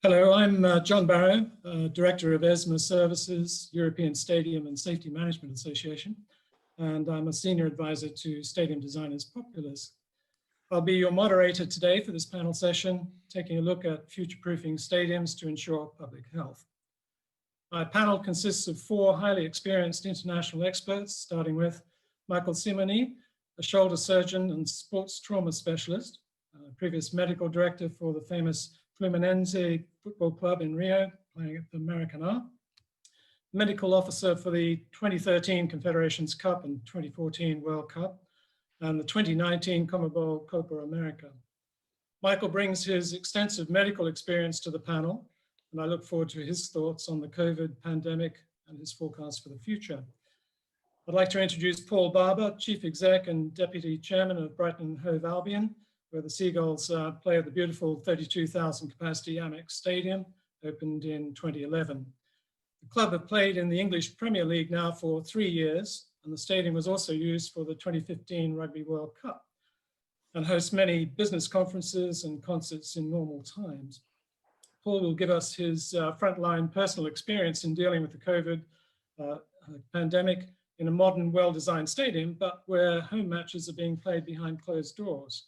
Hello, I'm John Barrow, Director of ESSMA Services, European Stadium and Safety Management Association, and I'm a Senior Advisor to Stadium Designers Populous. I'll be your moderator today for this panel session, taking a look at future-proofing stadiums to ensure public health. My panel consists of 4 highly experienced international experts, starting with Michael Simoni, a shoulder surgeon and sports trauma specialist, previous medical director for the famous Fluminense football club in Rio, playing at the Maracanã, medical officer for the 2013 Confederations Cup and 2014 World Cup, and the 2019 CONMEBOL Copa America. Michael brings his extensive medical experience to the panel, and I look forward to his thoughts on the COVID pandemic and his forecast for the future. I'd like to introduce Paul Barber, Chief Exec and Deputy Chairman of Brighton and Hove Albion, where the Seagulls play at the beautiful 32,000 capacity Amex Stadium, opened in 2011. The club have played in the English Premier League now for 3 years, and the stadium was also used for the 2015 Rugby World Cup and hosts many business conferences and concerts in normal times. Paul will give us his frontline personal experience in dealing with the COVID pandemic in a modern, well-designed stadium, but where home matches are being played behind closed doors.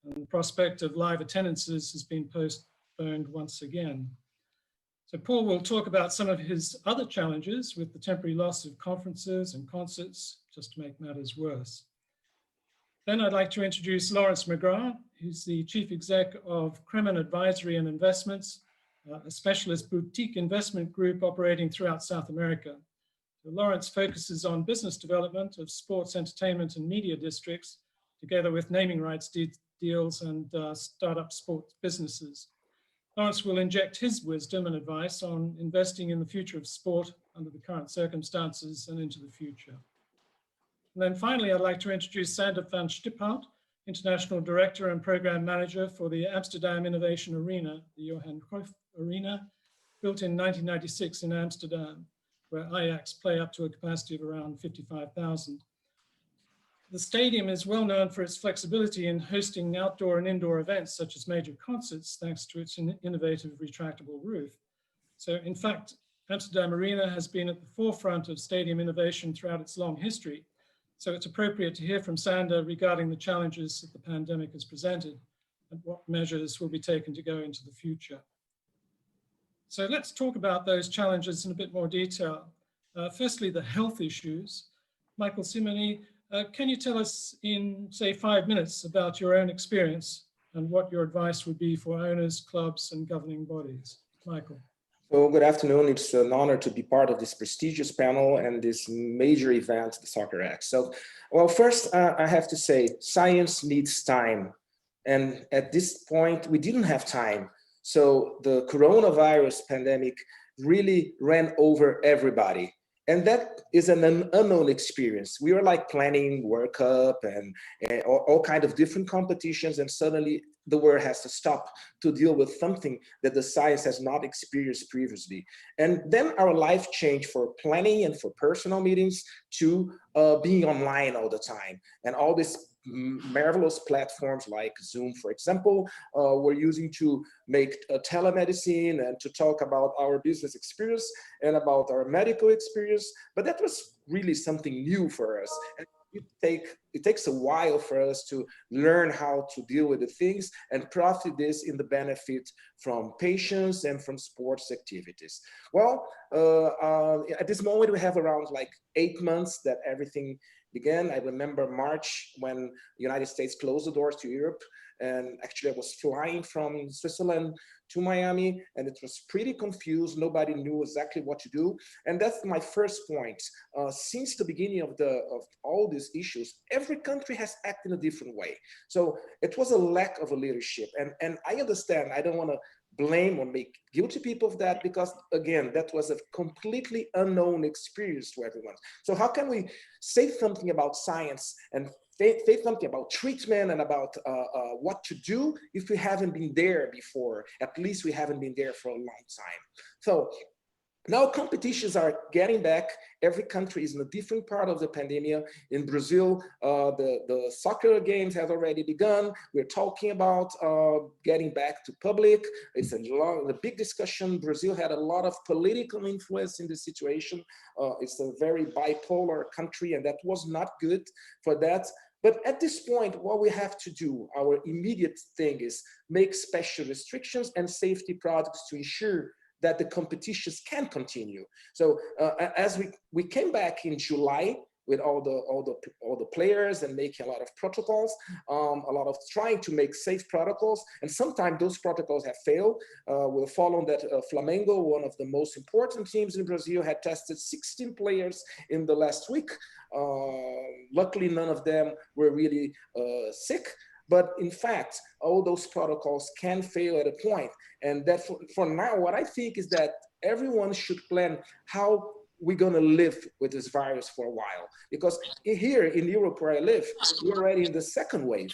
And the prospect of live attendances has been postponed once again. So Paul will talk about some of his other challenges with the temporary loss of conferences and concerts, just to make matters worse. Then I'd like to introduce Lawrence Magrath, who's the Chief Exec of Cremon Advisory and Investments, a specialist boutique investment group operating throughout South America. So Lawrence focuses on business development of sports, entertainment, and media districts, together with naming rights deals and startup sports businesses. Lawrence will inject his wisdom and advice on investing in the future of sport under the current circumstances and into the future. And then finally, I'd like to introduce Sander van Stiphout, International Director and Program Manager for the Amsterdam Innovation Arena, the Johan Cruijff Arena, built in 1996 in Amsterdam, where Ajax play up to a capacity of around 55,000. The stadium is well known for its flexibility in hosting outdoor and indoor events such as major concerts, thanks to its innovative retractable roof. So in fact, Amsterdam Arena has been at the forefront of stadium innovation throughout its long history. So it's appropriate to hear from Sander regarding the challenges that the pandemic has presented and what measures will be taken to go into the future. So let's talk about those challenges in a bit more detail. Firstly, the health issues. Michael Simoni, can you tell us in, say, 5 minutes about your own experience and what your advice would be for owners, clubs, and governing bodies? Michael. So good afternoon. It's an honor to be part of this prestigious panel and this major event, the Soccerex. So, well, first, I have to say, science needs time. And at this point, we didn't have time. So the coronavirus pandemic really ran over everybody. And that is an unknown experience. We were like planning World Cup and all kinds of different competitions, and suddenly the world has to stop to deal with something that the science has not experienced previously. And then our life changed for planning and for personal meetings to being online all the time. And all these marvelous platforms like Zoom, for example, we're using to make telemedicine and to talk about our business experience and about our medical experience. But that was really something new for us. And it takes a while for us to learn how to deal with the things and profit this in the benefit from patients and from sports activities. Well, at this moment, we have around like 8 months that everything began. I remember March when the United States closed the doors to Europe, and actually I was flying from Switzerland to Miami, and it was pretty confused. Nobody knew exactly what to do. And that's my first point. Since the beginning of all these issues, every country has acted in a different way. So it was a lack of a leadership. And I understand, I don't want to blame or make guilty people of that, because again, that was a completely unknown experience to everyone. So how can we say something about science and say something about treatment and about what to do if we haven't been there before? At least we haven't been there for a long time. So Now competitions are getting back. Every country is in a different part of the pandemic. In Brazil, the soccer games have already begun. We're talking about getting back to public. It's a big discussion. Brazil had a lot of political influence in the situation. It's a very bipolar country, and that was not good for that. But at this point, what we have to do, our immediate thing is make special restrictions and safety products to ensure that the competitions can continue. So as we came back in July with all the players and making a lot of protocols, a lot of trying to make safe protocols, and sometimes those protocols have failed. We'll follow that Flamengo, one of the most important teams in Brazil, had tested 16 players in the last week. Luckily, none of them were really sick. But in fact, all those protocols can fail at a point. And that for now, what I think is that everyone should plan how we're going to live with this virus for a while. Because here in Europe where I live, we're already in the second wave.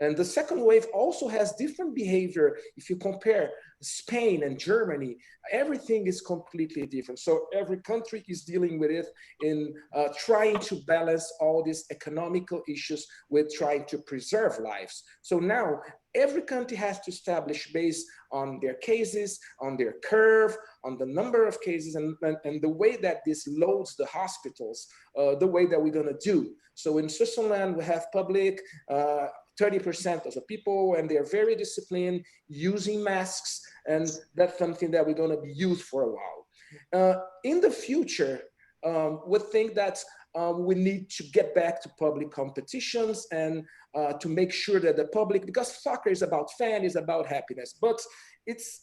And the second wave also has different behavior. If you compare Spain and Germany, everything is completely different. So every country is dealing with it in trying to balance all these economical issues with trying to preserve lives. So now every country has to establish based on their cases, on their curve, on the number of cases, and the way that this loads the hospitals, the way that we're going to do. So in Switzerland, we have public 30% of the people, and they're very disciplined, using masks, and that's something that we're going to be used for a while. In the future, we think that we need to get back to public competitions and to make sure that the public, because soccer is about fun, is about happiness, but it's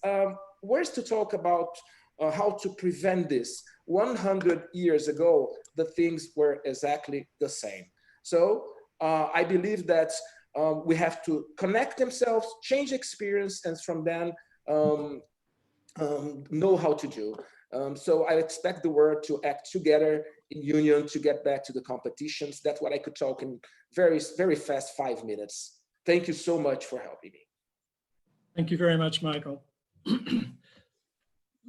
worse to talk about how to prevent this. 100 years ago, the things were exactly the same. So I believe that we have to connect themselves, change experience, and from then know how to do. So I expect the world to act together in union to get back to the competitions. That's what I could talk in very, very fast 5 minutes. Thank you so much for helping me. Thank you very much, Michael.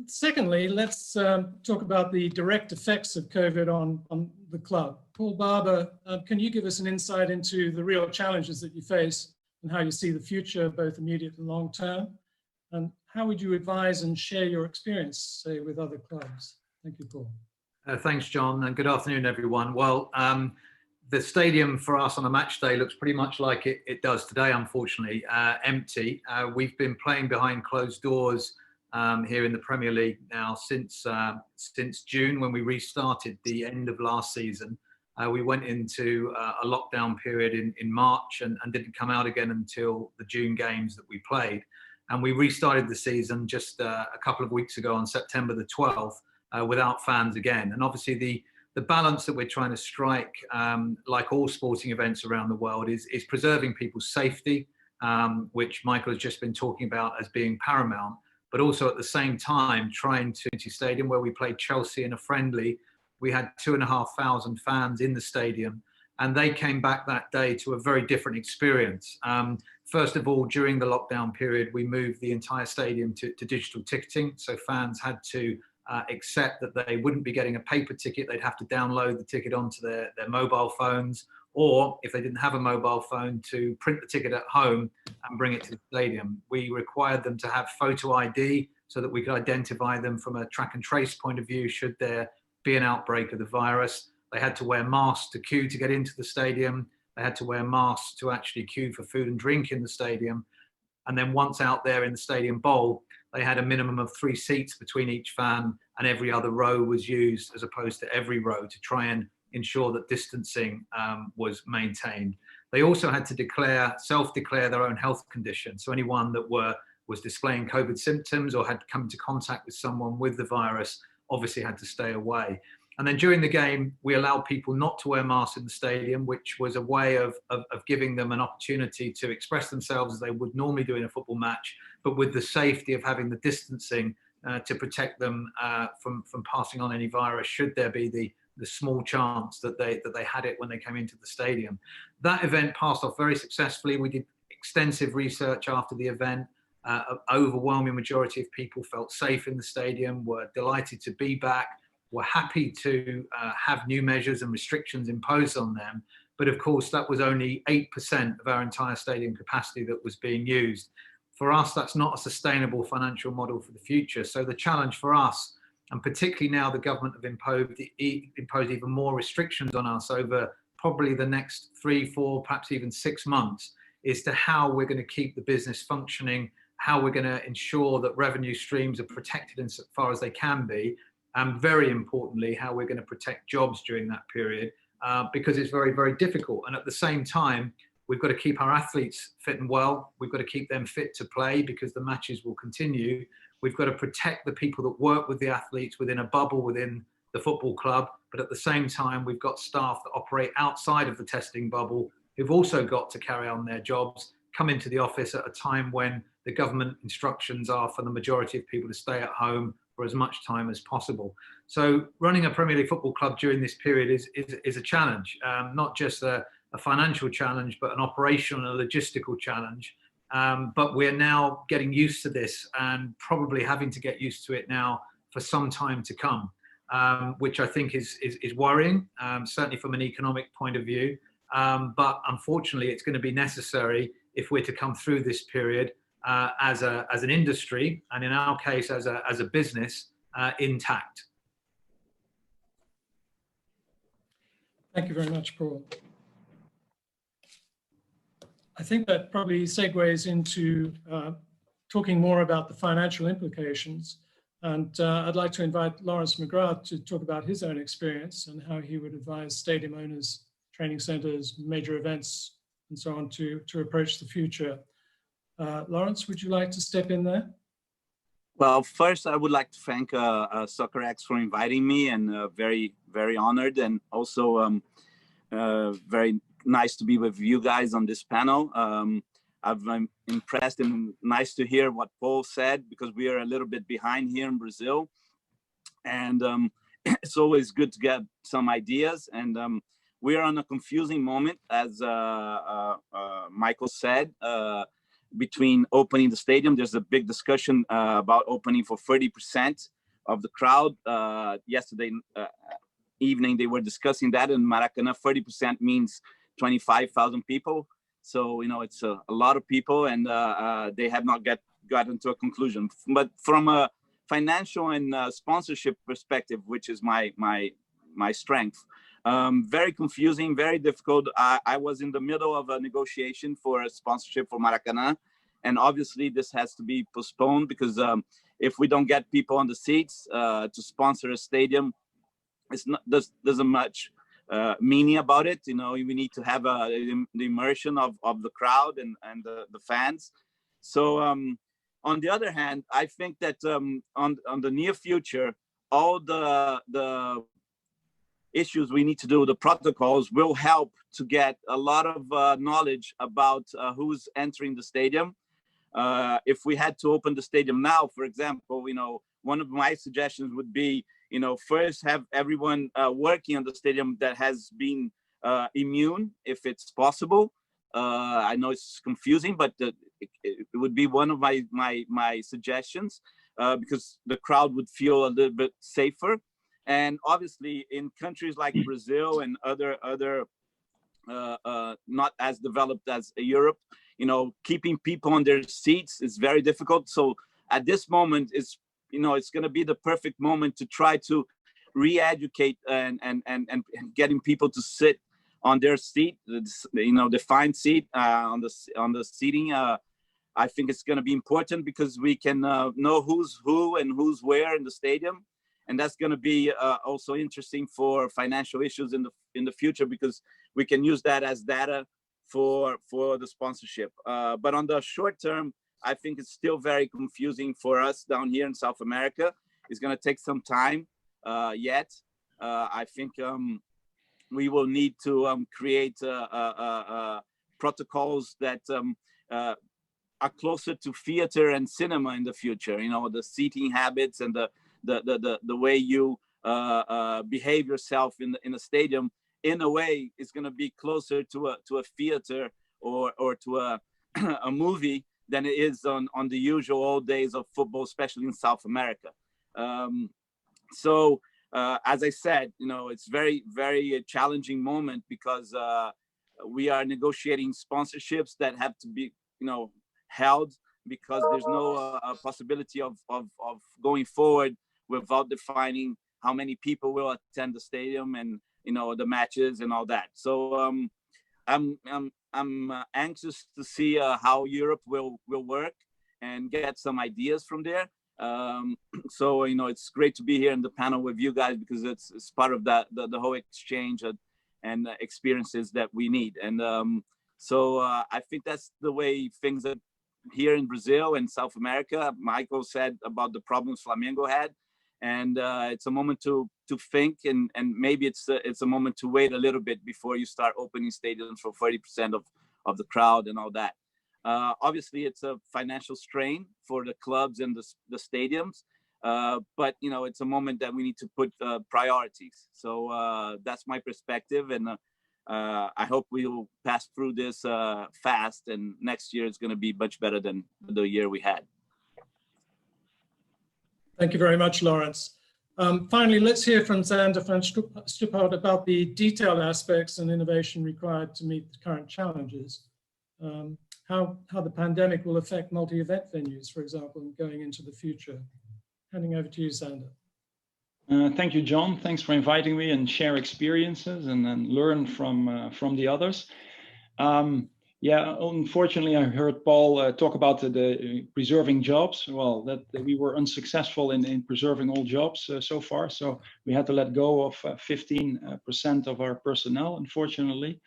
Secondly, let's talk about the direct effects of COVID on the club. Paul Barber, can you give us an insight into the real challenges that you face and how you see the future, both immediate and long term? And how would you advise and share your experience, say, with other clubs? Thank you, Paul. Thanks, John, and good afternoon, everyone. Well, the stadium for us on a match day looks pretty much like it does today, unfortunately, empty. We've been playing behind closed doors here in the Premier League now since June, when we restarted the end of last season. We went into a lockdown period in March and didn't come out again until the June games that we played. And we restarted the season just a couple of weeks ago on September the 12th without fans again. And obviously the balance that we're trying to strike, like all sporting events around the world, is preserving people's safety, which Michael has just been talking about as being paramount, but also at the same time trying to stadium where we played Chelsea in a friendly. We had 2,500 fans in the stadium, and they came back that day to a very different experience. First of all, during the lockdown period, we moved the entire stadium to digital ticketing. So fans had to accept that they wouldn't be getting a paper ticket. They'd have to download the ticket onto their mobile phones, or if they didn't have a mobile phone, to print the ticket at home and bring it to the stadium. We required them to have photo ID so that we could identify them from a track and trace point of view should there be an outbreak of the virus. They had to wear masks to queue to get into the stadium. They had to wear masks to actually queue for food and drink in the stadium. And then once out there in the stadium bowl, they had a minimum of 3 seats between each fan, and every other row was used as opposed to every row to try and ensure that distancing was maintained. They also had to self-declare their own health condition. So anyone that was displaying COVID symptoms or had come into contact with someone with the virus obviously had to stay away. And then during the game, we allowed people not to wear masks in the stadium, which was a way of giving them an opportunity to express themselves as they would normally do in a football match, but with the safety of having the distancing to protect them from passing on any virus, should there be the small chance that they had it when they came into the stadium. That event passed off very successfully. We did extensive research after the event. An overwhelming majority of people felt safe in the stadium, were delighted to be back, were happy to have new measures and restrictions imposed on them. But of course, that was only 8% of our entire stadium capacity that was being used. For us, that's not a sustainable financial model for the future. So the challenge for us, and particularly now the government have imposed even more restrictions on us over probably the next 3, 4, perhaps even 6 months, is to how we're going to keep the business functioning, how we're going to ensure that revenue streams are protected as far as they can be, and very importantly, how we're going to protect jobs during that period, because it's very, very difficult. And at the same time, we've got to keep our athletes fit and well. We've got to keep them fit to play because the matches will continue. We've got to protect the people that work with the athletes within a bubble within the football club. But at the same time, we've got staff that operate outside of the testing bubble who've also got to carry on their jobs, come into the office at a time when the government instructions are for the majority of people to stay at home for as much time as possible. So running a Premier League football club during this period is a challenge, not just a financial challenge, but an operational and a logistical challenge. But we're now getting used to this and probably having to get used to it now for some time to come, which I think is worrying, certainly from an economic point of view. But unfortunately, it's going to be necessary if we're to come through this period as an industry, and in our case, as a business, intact. Thank you very much, Paul. I think that probably segues into talking more about the financial implications. And I'd like to invite Lawrence Magrath to talk about his own experience and how he would advise stadium owners, training centers, major events, and so on to approach the future. Lawrence, would you like to step in there? Well, first, I would like to thank Soccerex for inviting me, and very, very honored, and also very nice to be with you guys on this panel. I'm impressed and nice to hear what Paul said, because we are a little bit behind here in Brazil. And it's always good to get some ideas. And we are on a confusing moment, as Michael said, between opening the stadium. There's a big discussion about opening for 30% of the crowd. Yesterday evening, they were discussing that in Maracanã. 30% means 25,000 people. So, you know, it's a lot of people, and they have not gotten to a conclusion. But from a financial and sponsorship perspective, which is my strength, very confusing, very difficult. I was in the middle of a negotiation for a sponsorship for Maracanã, and obviously this has to be postponed, because if we don't get people on the seats to sponsor a stadium, it's not, there's a much meaning about it. You know, we need to have the immersion of the crowd and the fans. So on the other hand, I think that on the near future, all the issues we need to do, the protocols, will help to get a lot of knowledge about who's entering the stadium. If we had to open the stadium now, for example, you know, one of my suggestions would be, you know, first have everyone working on the stadium that has been immune, if it's possible. I know it's confusing, but it would be one of my suggestions, because the crowd would feel a little bit safer. And obviously, in countries like Brazil and other not as developed as Europe, you know, keeping people on their seats is very difficult. So at this moment, it's going to be the perfect moment to try to re-educate and getting people to sit on their seat, you know, defined seat on the seating. I think it's going to be important, because we can know who's who and who's where in the stadium. And that's going to be also interesting for financial issues in the future, because we can use that as data for the sponsorship. But on the short term, I think it's still very confusing for us down here in South America. It's going to take some time yet. I think we will need to create protocols that are closer to theater and cinema in the future. You know, the seating habits and the way you behave yourself in a stadium, in a way, is going to be closer to a theater or to a movie than it is on the usual old days of football, especially in South America. So as I said, you know, it's very, very challenging moment because we are negotiating sponsorships that have to be, you know, held, because there's no possibility of going forward without defining how many people will attend the stadium and, you know, the matches and all that. So I'm anxious to see how Europe will work and get some ideas from there. So, you know, it's great to be here in the panel with you guys, because it's part of that, the whole exchange and experiences that we need. And so I think that's the way things are here in Brazil and South America. Michael said about the problems Flamengo had, and it's a moment to think, and maybe it's a moment to wait a little bit before you start opening stadiums for 30% of the crowd and all that. Obviously, it's a financial strain for the clubs and the stadiums, but you know, it's a moment that we need to put priorities. So that's my perspective, and I hope we will pass through this fast, and next year is going to be much better than the year we had. Thank you very much, Lawrence. Finally, let's hear from Sander van Stiphout about the detailed aspects and innovation required to meet the current challenges. How the pandemic will affect multi-event venues, for example, going into the future. Handing over to you, Sander. Thank you, John. Thanks for inviting me and share experiences and learn from the others. Yeah, unfortunately, I heard Paul talk about the preserving jobs. Well, that we were unsuccessful in preserving all jobs so far. So we had to let go of 15% of our personnel, unfortunately.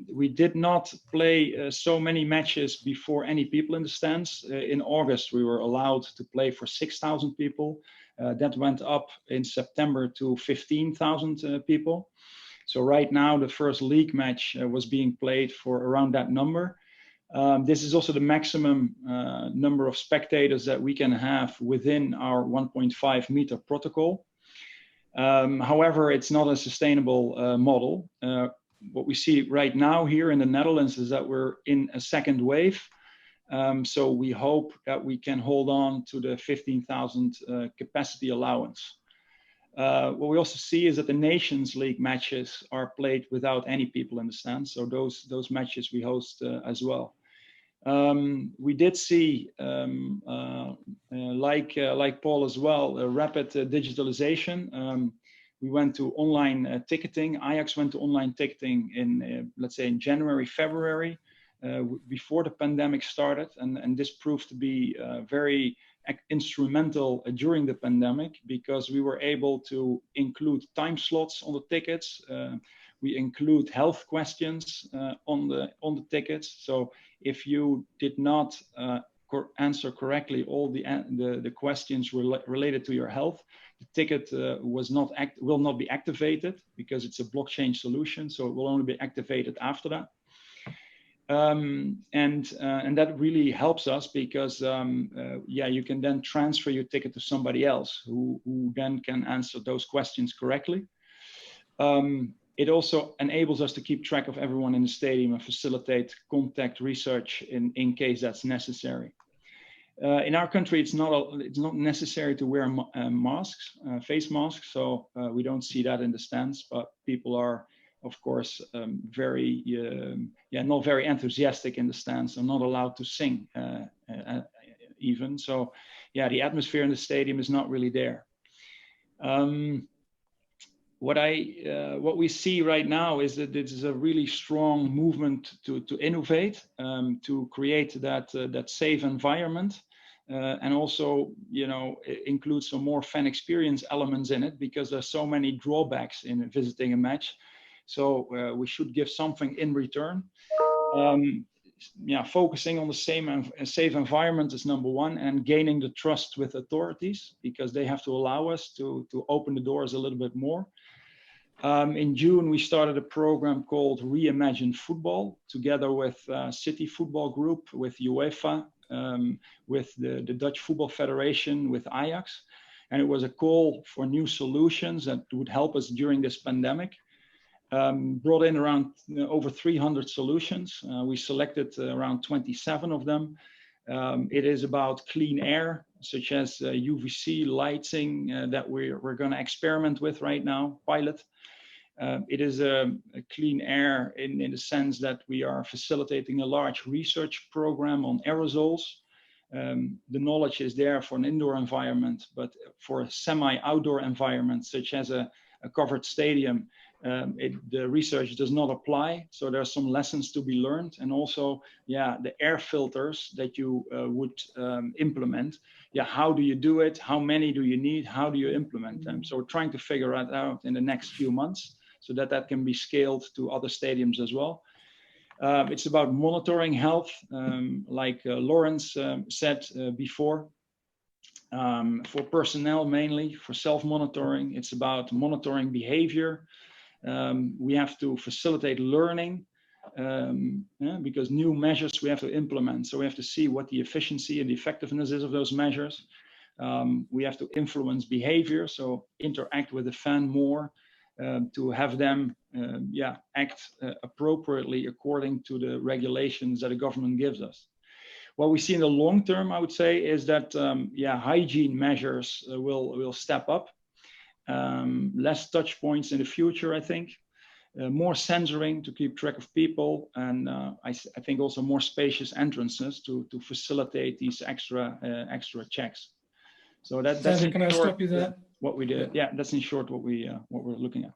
We did not play so many matches before any people in the stands. In August, we were allowed to play for 6,000 people. That went up in September to 15,000 people. So right now, the first league match was being played for around that number. This is also the maximum number of spectators that we can have within our 1.5 meter protocol. However, it's not a sustainable model. What we see right now here in the Netherlands is that we're in a second wave. So we hope that we can hold on to the 15,000 capacity allowance. What we also see is that the Nations League matches are played without any people in the stands. So those matches we host as well. We did see, like Paul as well, a rapid digitalization. We went to online ticketing. Ajax went to online ticketing in, let's say, in January, February, before the pandemic started. And this proved to be very instrumental during the pandemic, because we were able to include time slots on the tickets. We include health questions on the tickets. So if you did not answer correctly all the questions related to your health, the ticket will not be activated, because it's a blockchain solution. So it will only be activated after that. And that really helps us, because yeah, you can then transfer your ticket to somebody else who then can answer those questions correctly. It also enables us to keep track of everyone in the stadium and facilitate contact research in case that's necessary. In our country, it's not necessary to wear masks, face masks, so we don't see that in the stands. But people are, of course, not very enthusiastic in the stands. They're not allowed to sing even. So, yeah, the atmosphere in the stadium is not really there. What we see right now is that this is a really strong movement to innovate, to create that safe environment, and also, you know, include some more fan experience elements in it, because there's so many drawbacks in visiting a match. So we should give something in return. Yeah, focusing on the safe environment is number one, and gaining the trust with authorities, because they have to allow us to open the doors a little bit more. In June, we started a program called Reimagine Football, together with City Football Group, with UEFA, with the Dutch Football Federation, with Ajax. And it was a call for new solutions that would help us during this pandemic. brought in around over 300 solutions. We selected around 27 of them. It is about clean air, such as UVC lighting that we're going to experiment with right now, pilot. It is a clean air in the sense that we are facilitating a large research program on aerosols. The knowledge is there for an indoor environment, but for a semi-outdoor environment, such as a covered stadium, the research does not apply. So there are some lessons to be learned, and also, yeah, the air filters that you would implement. Yeah, how do you do it? How many do you need? How do you implement them? So we're trying to figure that out in the next few months, so that can be scaled to other stadiums as well. It's about monitoring health, like Lawrence said before. For personnel mainly, for self-monitoring, it's about monitoring behavior. We have to facilitate learning because new measures we have to implement. So we have to see what the efficiency and the effectiveness is of those measures. We have to influence behavior, so interact with the fan more to have them act appropriately according to the regulations that the government gives us. What we see in the long term, I would say, is that hygiene measures will step up. Less touch points in the future, I think. More sensoring to keep track of people, and I think also more spacious entrances to facilitate these extra checks. So that's Can I stop you there? What we did. Yeah, that's in short what we're looking at.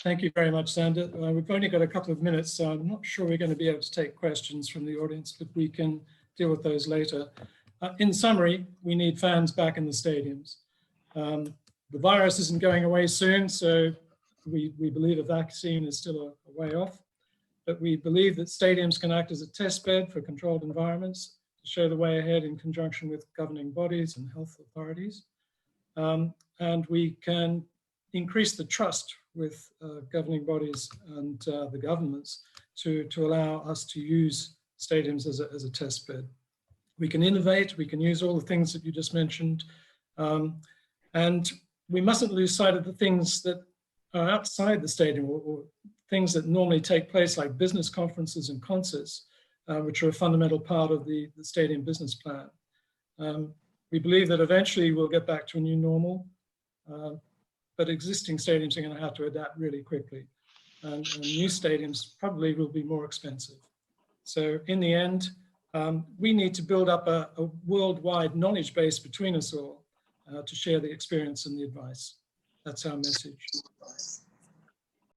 Thank you very much, Sander. We've only got a couple of minutes, so I'm not sure we're going to be able to take questions from the audience, but we can deal with those later. In summary, we need fans back in the stadiums. The virus isn't going away soon, so we believe a vaccine is still a way off, but we believe that stadiums can act as a test bed for controlled environments to show the way ahead in conjunction with governing bodies and health authorities. And we can increase the trust with governing bodies and the governments to allow us to use stadiums as a test bed. We can innovate, we can use all the things that you just mentioned, and we mustn't lose sight of the things that are outside the stadium or things that normally take place, like business conferences and concerts, which are a fundamental part of the stadium business plan. We believe that eventually we'll get back to a new normal, but existing stadiums are going to have to adapt really quickly, and new stadiums probably will be more expensive. So in the end, we need to build up a worldwide knowledge base between us all to share the experience and the advice. That's our message.